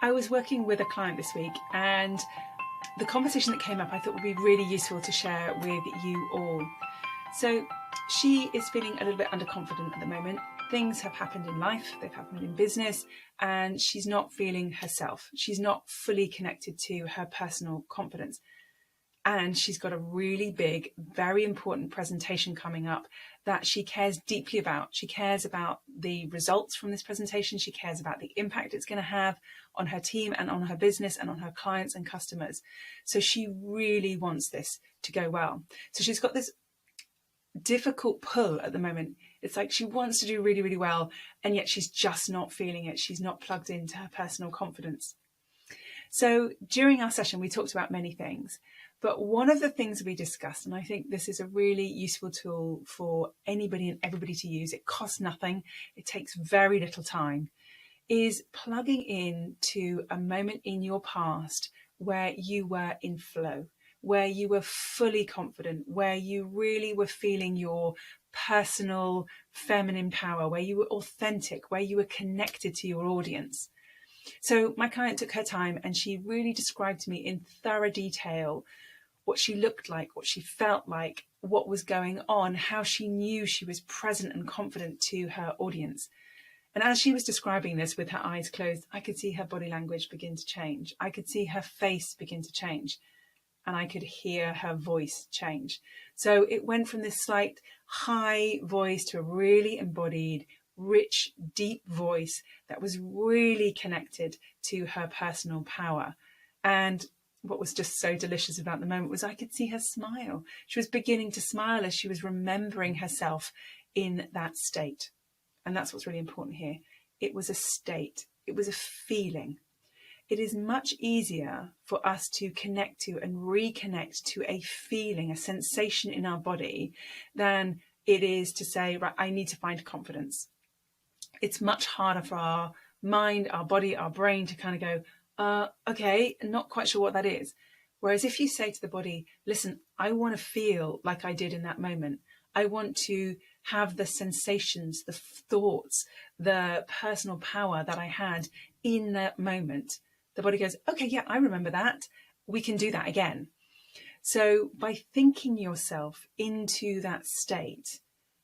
I was working with a client this week, and the conversation that came up I thought would be really useful to share with you all. So she is feeling a little bit underconfident at the moment. Things have happened in life, they've happened in business, and she's not feeling herself. She's not fully connected to her personal confidence. And she's got a really big, very important presentation coming up that she cares deeply about. She cares about the results from this presentation. She cares about the impact it's going to have on her team and on her business and on her clients and customers. So she really wants this to go well. So she's got this difficult pull at the moment. It's like she wants to do really, really well, and yet she's just not feeling it. She's not plugged into her personal confidence. So during our session, we talked about many things. But one of the things we discussed, and I think this is a really useful tool for anybody and everybody to use, it costs nothing, it takes very little time, is plugging in to a moment in your past where you were in flow, where you were fully confident, where you really were feeling your personal feminine power, where you were authentic, where you were connected to your audience. So my client took her time and she really described to me in thorough detail what she looked like, what she felt like, what was going on, how she knew she was present and confident to her audience. And as she was describing this with her eyes closed, I could see her body language begin to change. I could see her face begin to change. And I could hear her voice change. So it went from this slight high voice to a really embodied, rich, deep voice that was really connected to her personal power. And what was just so delicious about the moment was I could see her smile. She was beginning to smile as she was remembering herself in that state. And that's what's really important here. It was a state. It was a feeling. It is much easier for us to connect to and reconnect to a feeling, a sensation in our body, than it is to say, right, I need to find confidence. It's much harder for our mind, our body, our brain to kind of go, okay, not quite sure what that is. Whereas if you say to the body, listen, I want to feel like I did in that moment. I want to have the sensations, the thoughts, the personal power that I had in that moment. The body goes, okay, yeah, I remember that. We can do that again. So by thinking yourself into that state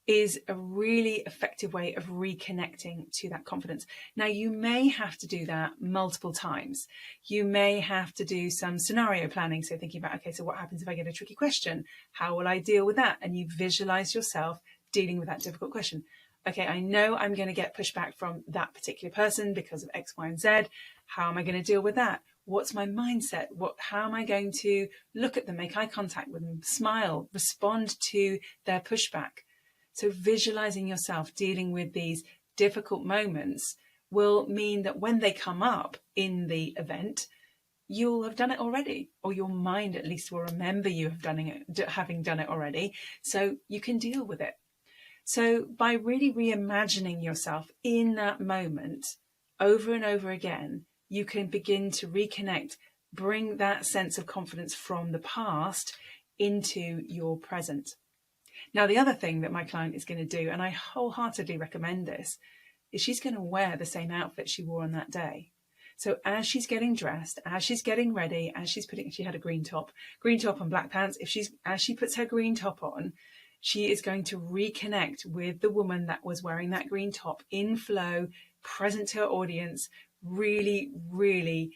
is a really effective way of reconnecting to that confidence. Now, you may have to do that multiple times. You may have to do some scenario planning. So thinking about, okay, so what happens if I get a tricky question? How will I deal with that? And you visualize yourself dealing with that difficult question. Okay, I know I'm going to get pushback from that particular person because of X, Y, and Z. How am I going to deal with that? What's my mindset? How am I going to look at them, make eye contact with them, smile, respond to their pushback? So visualizing yourself dealing with these difficult moments will mean that when they come up in the event, you'll have done it already, or your mind at least will remember you having done it already, so you can deal with it. So by really reimagining yourself in that moment over and over again, you can begin to reconnect, bring that sense of confidence from the past into your present. Now, the other thing that my client is going to do, and I wholeheartedly recommend this, is she's going to wear the same outfit she wore on that day. So as she's getting dressed, as she's getting ready, she had a green top and black pants. As she puts her green top on, she is going to reconnect with the woman that was wearing that green top in flow, present to her audience, really, really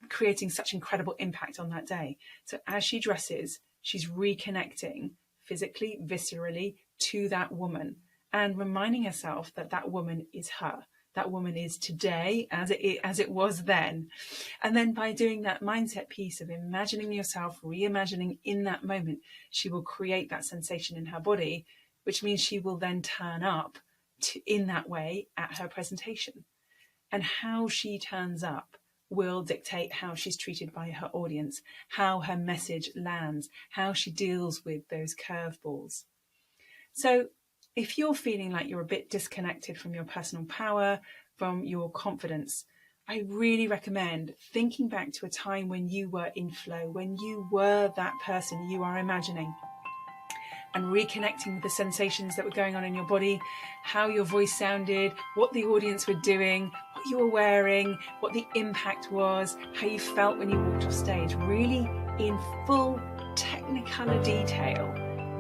creating such incredible impact on that day. So as she dresses, she's reconnecting physically, viscerally to that woman and reminding herself that that woman is her. That woman is today as it was then. And then by doing that mindset piece of imagining yourself, reimagining in that moment, she will create that sensation in her body, which means she will then turn up in that way at her presentation. And how she turns up will dictate how she's treated by her audience, how her message lands, how she deals with those curveballs. So if you're feeling like you're a bit disconnected from your personal power, from your confidence, I really recommend thinking back to a time when you were in flow, when you were that person you are imagining, and reconnecting with the sensations that were going on in your body, how your voice sounded, what the audience were doing, what what you were wearing, what the impact was, how you felt when you walked off stage. Really in full technicolor detail,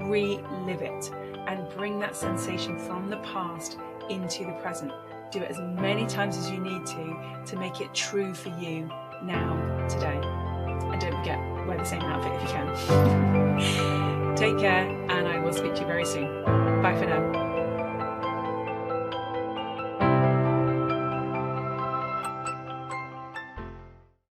relive it and bring that sensation from the past into the present. Do it as many times as you need to make it true for you now, today. And don't forget, wear the same outfit if you can. Take care, and I will speak to you very soon. Bye for now.